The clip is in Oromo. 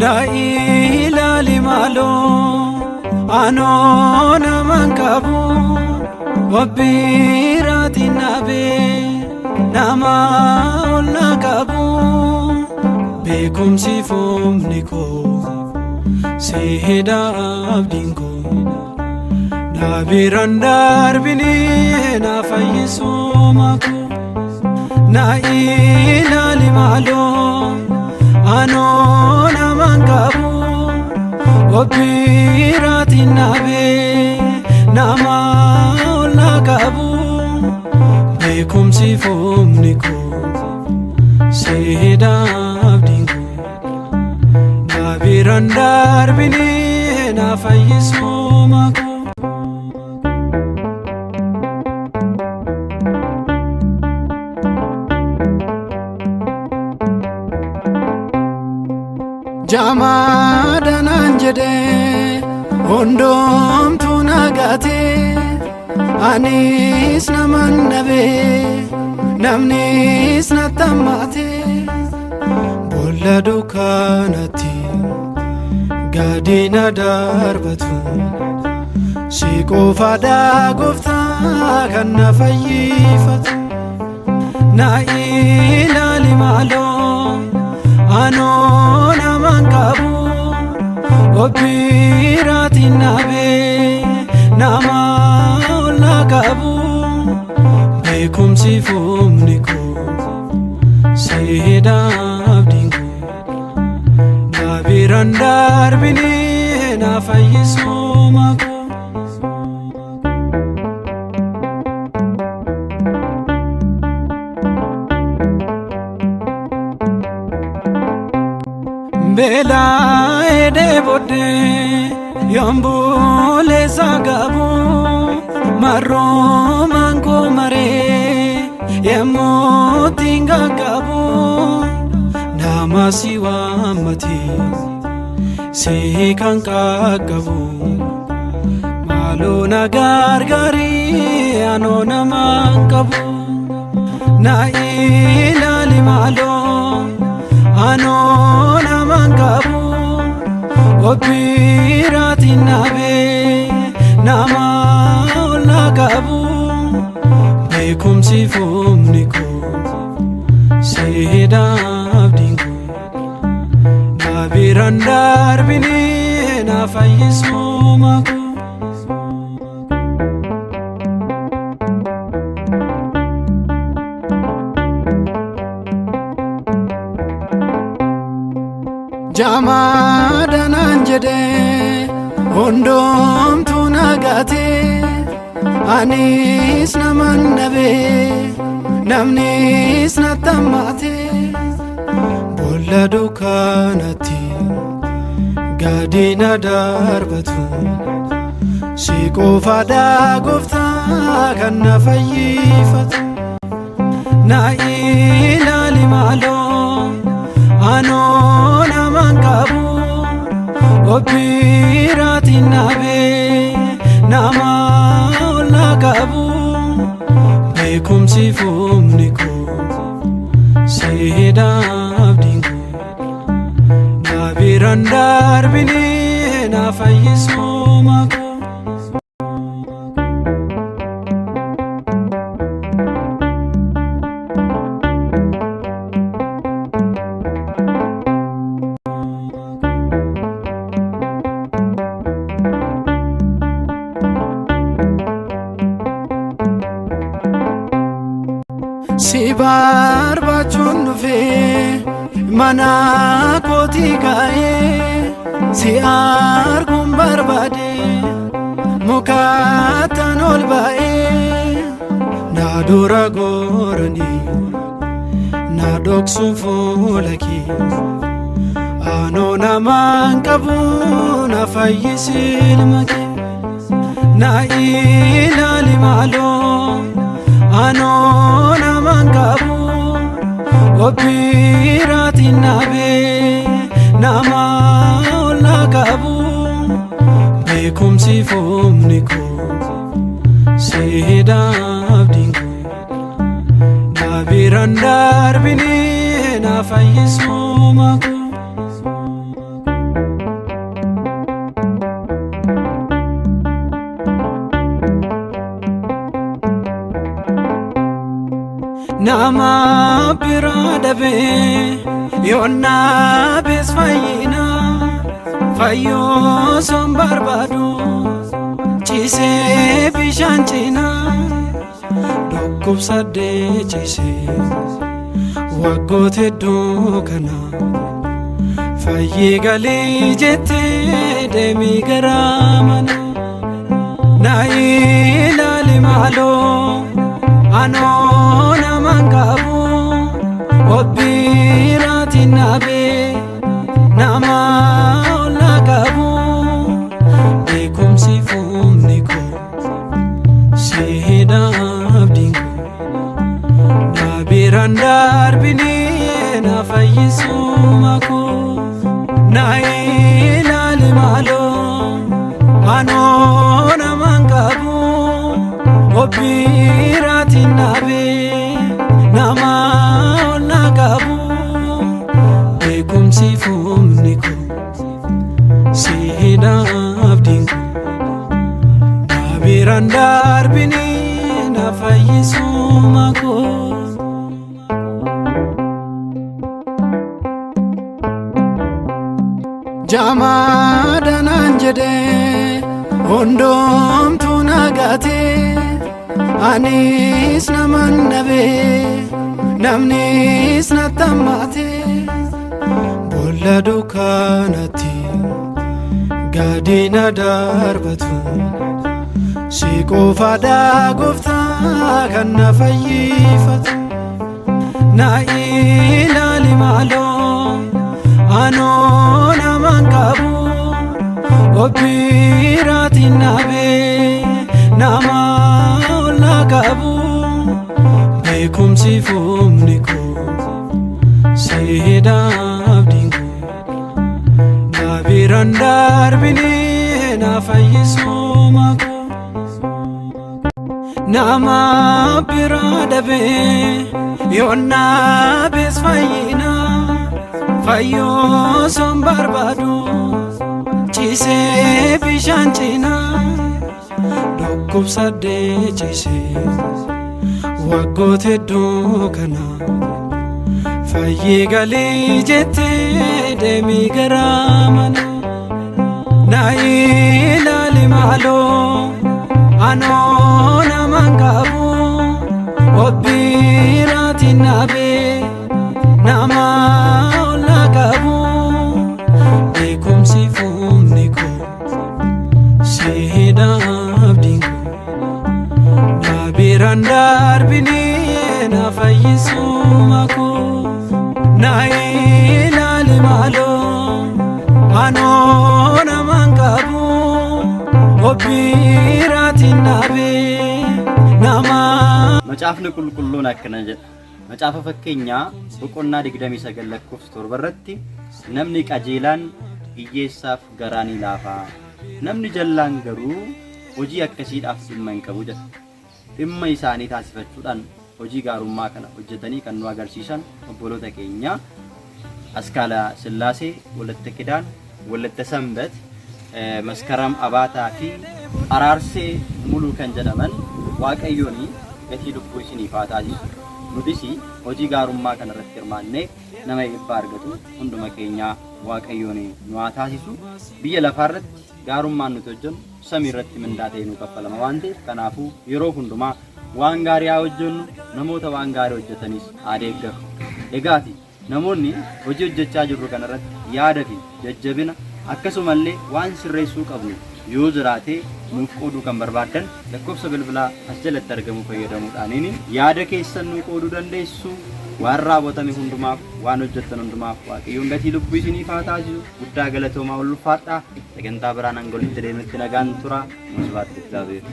Nailali malo anona mankabu wabirati nabe nama olna kabu bekum sifum niko seheda abdinko nabirandar bini na fayisumaku nailali malo anona mankabu wabirati nabe nama olna kabu bekum sifum niko seheda abdinko nabirandar bini na fayisumaku Jamada nanjede ondom tunagate anis naman nabe namnis natamate bolla dukanati gadina darbatu siko fada gofta kanna fayyifatu na ilali malo anona mankabu wabirati nabe nama olna kabu bekum sifum niko seheda abdinko nabirandar bini na fayisumaku Bela ede bode yambule sagabu maro mango mare yemotinga gabu namasiwa mati sekanka gabu malo nagargari anona mangabu na ilali malo anona mankabu wabirati nabe nama olna kabu bekum sifum niko seheda abdinko nabirandar bini na fayisumaku Jamada nanjede ondom tunagate anis naman nabe namnis natamate bolla dukanati gadina darbatu siko fada gofta kanna fayyifatu na ilali malo anona mankabu wabirati nabe nama olna kabu bekum sifum niko seheda abdinko nabirandar. darbinina fayyisumaku si barbaachuun dhufee mana kootii ka'ee si arguun barbaade mukaattan ol ba'ee na dura gooranii na dhoksuun fuula kee anoo namaan qabu na fayyisi ilma kee na ilaali maaloo anoo namaan qabu wabirati nabe nama olla qabu beekumsi foomni koo seeda abdiin koo na biraan darbinee na fayyisuma koo. nama bira dabe yonna bes fayyina fayyo son barbadu chise bishan china dokup sadde chise wagote dukana fayye gali jette demi garamana na ilali malo ano namangabu obirati nabe nama olagabu bekum sifum niko sihida abdingo nabirandar bini na fayisu mako na ilali malo ano namangabu obirati nabe nama olagabu bekum sifum niko sihida abdingo nabirandar bini na fayisu mako jama danan jede ondom tunagate anis naman nabe namnis natamate bolla dukanati gadina darbatu siko fada gufta kanna fayyifatu na ilali malo ano naman kabu obirati nabe nama olagabu bekum sifum niko sihida abdingo nabirandar bini na fayisu mako nama bira dabe yonna bes fayyina fayyo son barbadu chise bishan china dokup sadde chise wagote dukana fayye gali jette demi garamana na ilali malo ano namangabu obirati nabe nama olagabu bekum sifum niko sihida abdingo nabirandar bini na fayisu mako na ilali malo ano namangabu obirati nabe nama መጽሐፍን ቁልቁሉን አከነጀ መጽሐፈ ፈከኛ በቆና ድግደም ይሰገለኩፍ ስቶር በረቲ ነምኒ ቀጂላን ኢየሳፍ ገራኒ ላፋ ነምኒ ጀላን ገሩ ሆጂ አከሲ ዳፍ ሲመንቀቡ ጀ እማ ኢሳኒ ታስፈቹዳን ሆጂ ጋሩማ ከነ ሆጀተኒ ከኑ አገርሲሳን ኦቦሎ ተከኛ አስካላ ስላሴ ወለተ ኪዳን ወለተ ሰንበት መስከረም አባታ ፊ አራርሴ ሙሉ ከንጀደመን ዋቀዮኒ ገቲ ልቦይሲኒ ፋታጂ ኑዲሲ ሆጂ ጋሩማ ከነረት kirmaanne nama ibba argatu hunduma keenya waaqayyoon nu taasisu biyya lafaarratti gaarummaan nuti hojjennu samiirratti mindaatee nu kaffalama waan ta'eef kanaafuu yeroo hundumaa waan gaarii hojjennu namoota waan gaarii hojjetanis adeeggaru egaati namoonni hojii hojjechaa jirru kanarratti yaada fi jajjabina akkasumallee waan sirreessuu qabnu yoo jiraate nuuf qooduu kan barbaadan lakkoofsa bilbilaa as jalatti argamu fayyadamuudhaan yaada keessan nu qooduu dandeessu waan raawwatame hundumaaf waan hojjetan hundumaaf waaqayyoon gatii lubbuu isiniif haa taasisu guddaa galatoomaa ulfaadhaa sagantaa biraan angolitti deemetti nagaan tura musbaatti እግዚአብሔር